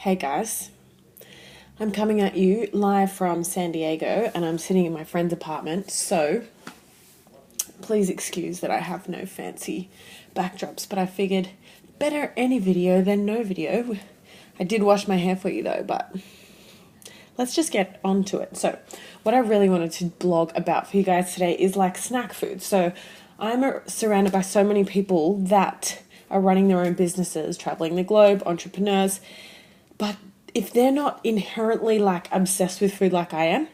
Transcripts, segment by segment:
Hey guys, I'm coming at you live from San Diego and I'm sitting in my friend's apartment, so please excuse that I have no fancy backdrops, but I figured better any video than no video. I did wash my hair for you though, but let's just get on to it. So what I really wanted to blog about for you guys today is like snack food. So I'm surrounded by so many people that are running their own businesses, traveling the globe, entrepreneurs, but if they're not inherently like obsessed with food like I am,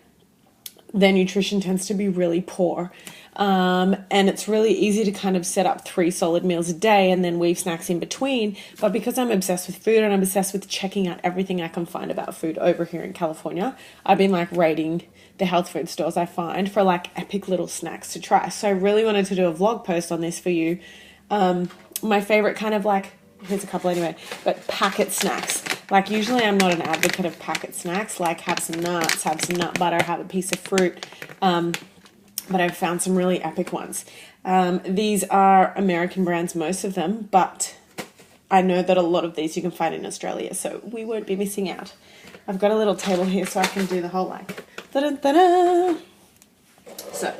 their nutrition tends to be really poor. And it's really easy to kind of set up 3 solid meals a day and then weave snacks in between. But because I'm obsessed with food and I'm obsessed with checking out everything I can find about food over here in California, I've been like raiding the health food stores I find for like epic little snacks to try. So I really wanted to do a vlog post on this for you. My favorite kind of like, here's a couple anyway, but packet snacks. Like usually I'm not an advocate of packet snacks, like have some nuts, have some nut butter, have a piece of fruit, but I've found some really epic ones. These are American brands, most of them, but I know that a lot of these you can find in Australia, so we won't be missing out. I've got a little table here so I can do the whole like, da-da-da-da. So,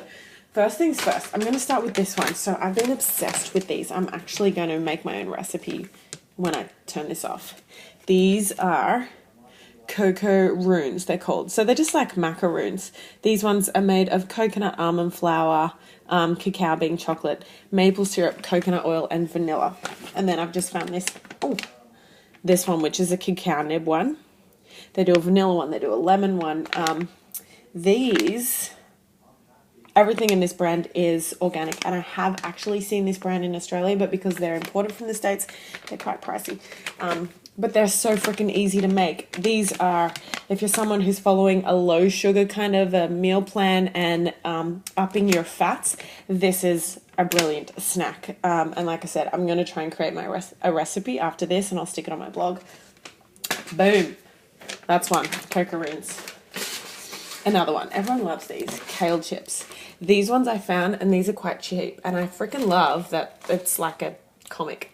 first things first, I'm going to start with this one. So I've been obsessed with these. I'm actually going to make my own recipe when I turn this off. These are cocoa runes, they're called. So they're just like macaroons. These ones are made of coconut, almond flour, cacao bean chocolate, maple syrup, coconut oil, and vanilla. And then I've just found this one, which is a cacao nib one. They do a vanilla one, they do a lemon one. Everything in this brand is organic, and I have actually seen this brand in Australia, but because they're imported from the States, they're quite pricey. But they're so freaking easy to make. These are, if you're someone who's following a low sugar kind of a meal plan and upping your fats, this is a brilliant snack. And like I said, I'm going to try and create a recipe after this, and I'll stick it on my blog. Boom. That's one. Cocoa-roons. Another one. Everyone loves these. Kale chips. These ones I found, and these are quite cheap. And I freaking love that it's like a comic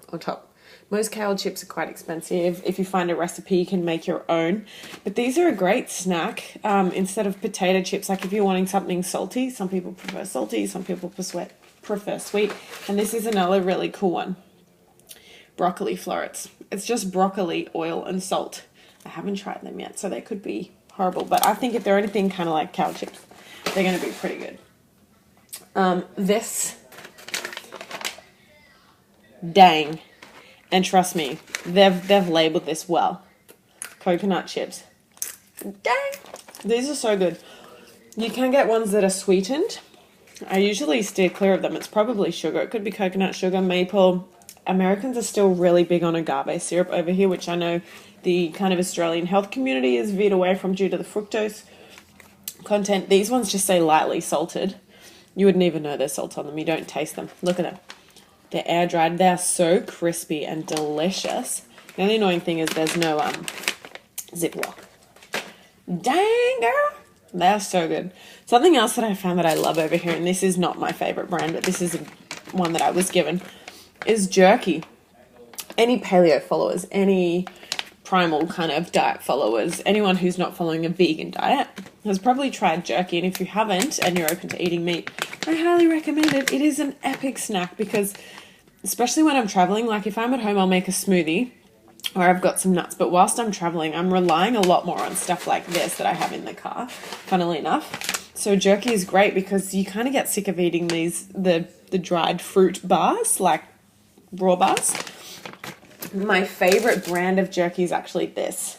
on top. Most kale chips are quite expensive. If you find a recipe, you can make your own. But these are a great snack instead of potato chips. Like if you're wanting something salty, some people prefer salty, some people prefer sweet. And this is another really cool one. Broccoli florets. It's just broccoli, oil, and salt. I haven't tried them yet, so they could be horrible. But I think if they're anything kind of like kale chips, they're going to be pretty good. Dang. And trust me, they've labeled this well. Coconut chips. Dang! These are so good. You can get ones that are sweetened. I usually steer clear of them. It's probably sugar. It could be coconut sugar, maple. Americans are still really big on agave syrup over here, which I know the kind of Australian health community is veered away from due to the fructose content. These ones just say lightly salted. You wouldn't even know there's salt on them. You don't taste them. Look at them. They're air dried. They're so crispy and delicious. The only annoying thing is there's no Ziploc. Dang, girl. They're so good. Something else that I found that I love over here, and this is not my favorite brand, but this is one that I was given, is jerky. Any paleo followers, any primal kind of diet followers, anyone who's not following a vegan diet has probably tried jerky. And if you haven't and you're open to eating meat, I highly recommend it. It is an epic snack because especially when I'm traveling, like if I'm at home, I'll make a smoothie or I've got some nuts. But whilst I'm traveling, I'm relying a lot more on stuff like this that I have in the car, funnily enough. So jerky is great because you kind of get sick of eating the dried fruit bars, like raw bars. My favorite brand of jerky is actually this,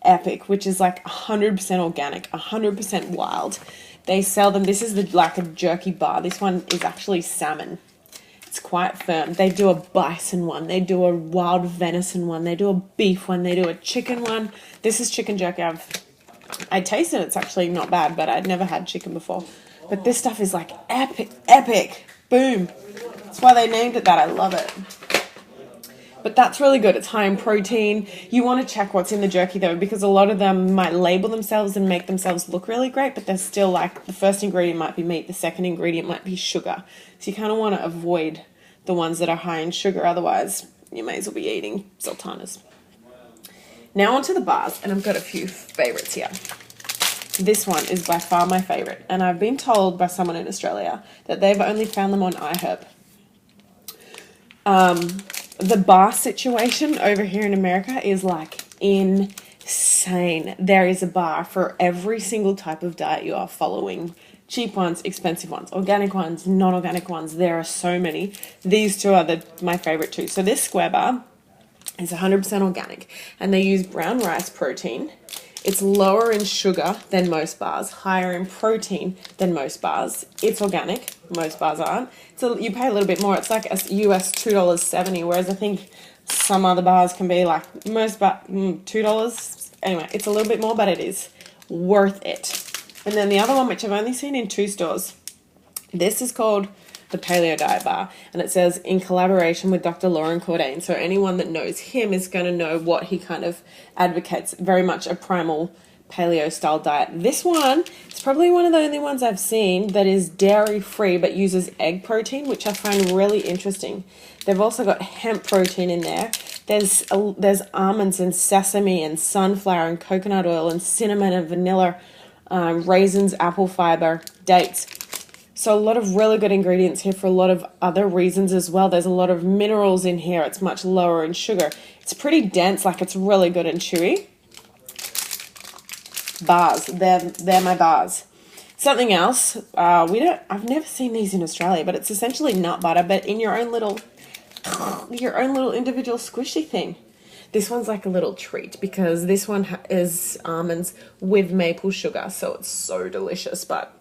Epic, which is like 100% organic, 100% wild. They sell them. This is like a jerky bar. This one is actually salmon. It's quite firm. They do a bison one. They do a wild venison one. They do a beef one. They do a chicken one. This is chicken jerky. I tasted it. It's actually not bad, but I'd never had chicken before. But this stuff is like epic. Boom. That's why they named it that. I love it. But that's really good. It's high in protein. You want to check what's in the jerky though, because a lot of them might label themselves and make themselves look really great, but they're still like the first ingredient might be meat, the second ingredient might be sugar. So you kind of want to avoid the ones that are high in sugar. Otherwise, you may as well be eating sultanas. Now onto the bars, and I've got a few favorites here. This one is by far my favorite, and I've been told by someone in Australia that they've only found them on iHerb. The bar situation over here in America is like insane. There is a bar for every single type of diet you are following. Cheap ones, expensive ones, organic ones, non-organic ones. There are so many. These two are my favorite two. So this Square bar is 100% organic, and they use brown rice protein. It's lower in sugar than most bars, higher in protein than most bars. It's organic. Most bars aren't. So you pay a little bit more. It's like a US $2.70, whereas I think some other bars can be like most $2. Anyway, it's a little bit more, but it is worth it. And then the other one, which I've only seen in 2 stores, this is called the Paleo Diet Bar, and it says in collaboration with Dr. Lauren Cordain. So anyone that knows him is going to know what he kind of advocates, very much a primal paleo style diet. This one is probably one of the only ones I've seen that is dairy free but uses egg protein, which I find really interesting. They've also got hemp protein in there. There's almonds and sesame and sunflower and coconut oil and cinnamon and vanilla, raisins, apple fiber, dates. So a lot of really good ingredients here for a lot of other reasons as well. There's a lot of minerals in here. It's much lower in sugar. It's pretty dense, like it's really good and chewy. Bars, they're my bars. Something else, I've never seen these in Australia, but it's essentially nut butter, but in your own little individual squishy thing. This one's like a little treat because this one is almonds with maple sugar, so it's so delicious, but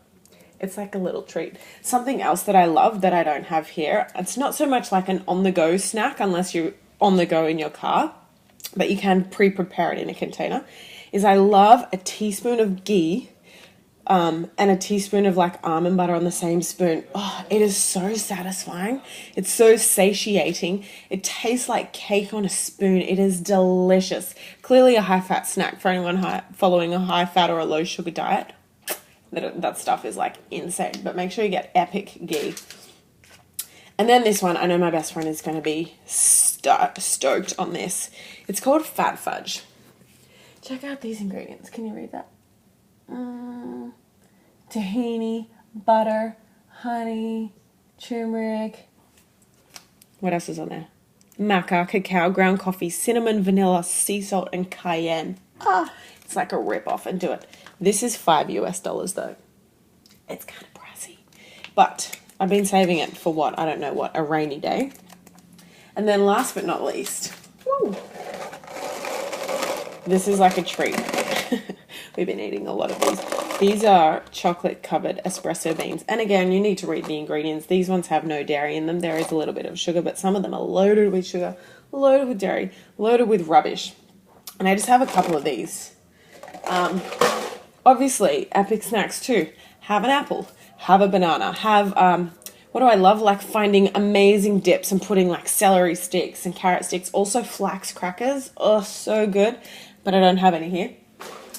it's like a little treat. Something else that I love that I don't have here, it's not so much like an on-the-go snack unless you're on the go in your car, but you can pre-prepare it in a container, is I love a teaspoon of ghee and a teaspoon of like almond butter on the same spoon. Oh, it is so satisfying. It's so satiating. It tastes like cake on a spoon. It is delicious. Clearly a high-fat snack for anyone following a high-fat or a low-sugar diet. That stuff is like insane, but make sure you get epic ghee. And then this one, I know my best friend is going to be stoked on this. It's called Fat Fudge. Check out these ingredients. Can you read that? Tahini, butter, honey, turmeric. What else is on there? Maca, cacao, ground coffee, cinnamon, vanilla, sea salt, and cayenne. It's like a rip-off, and do it. This is $5 US though. It's kind of pricey. But I've been saving it for what? I don't know what, a rainy day. And then last but not least, this is like a treat. We've been eating a lot of these. These are chocolate-covered espresso beans. And again, you need to read the ingredients. These ones have no dairy in them. There is a little bit of sugar, but some of them are loaded with sugar, loaded with dairy, loaded with rubbish. And I just have a couple of these. Obviously, epic snacks too. Have an apple, have a banana, have, what do I love? Like finding amazing dips and putting like celery sticks and carrot sticks. Also flax crackers. Oh, so good. But I don't have any here.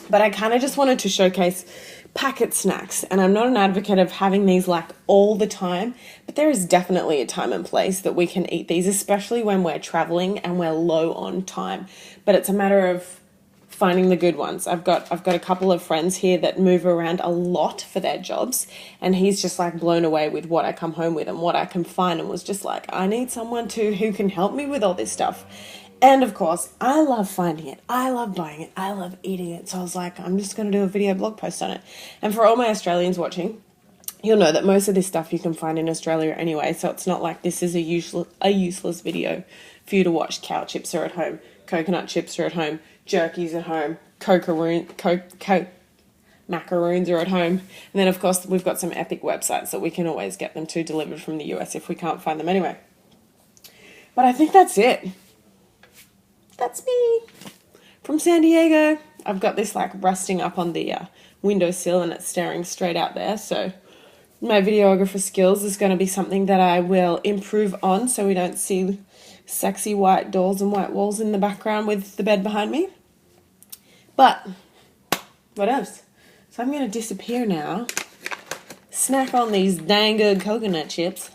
But I kind of just wanted to showcase packet snacks. And I'm not an advocate of having these like all the time, but there is definitely a time and place that we can eat these, especially when we're traveling and we're low on time. But it's a matter of finding the good ones. I've got a couple of friends here that move around a lot for their jobs, and he's just like blown away with what I come home with and what I can find, and was just like, I need someone who can help me with all this stuff. And of course, I love finding it. I love buying it. I love eating it. So I was like, I'm just going to do a video blog post on it. And for all my Australians watching, you'll know that most of this stuff you can find in Australia anyway. So it's not like this is a useless video for you to watch. Cow chips are at home. Coconut chips are at home. Jerky's at home. Macaroons are at home. And then, of course, we've got some epic websites that we can always get them to delivered from the US if we can't find them anyway. But I think that's it. That's me. From San Diego. I've got this like resting up on the windowsill and it's staring straight out there. So my videographer skills is going to be something that I will improve on so we don't see sexy white doors and white walls in the background with the bed behind me. But what else? So I'm going to disappear now. Snack on these dang good coconut chips.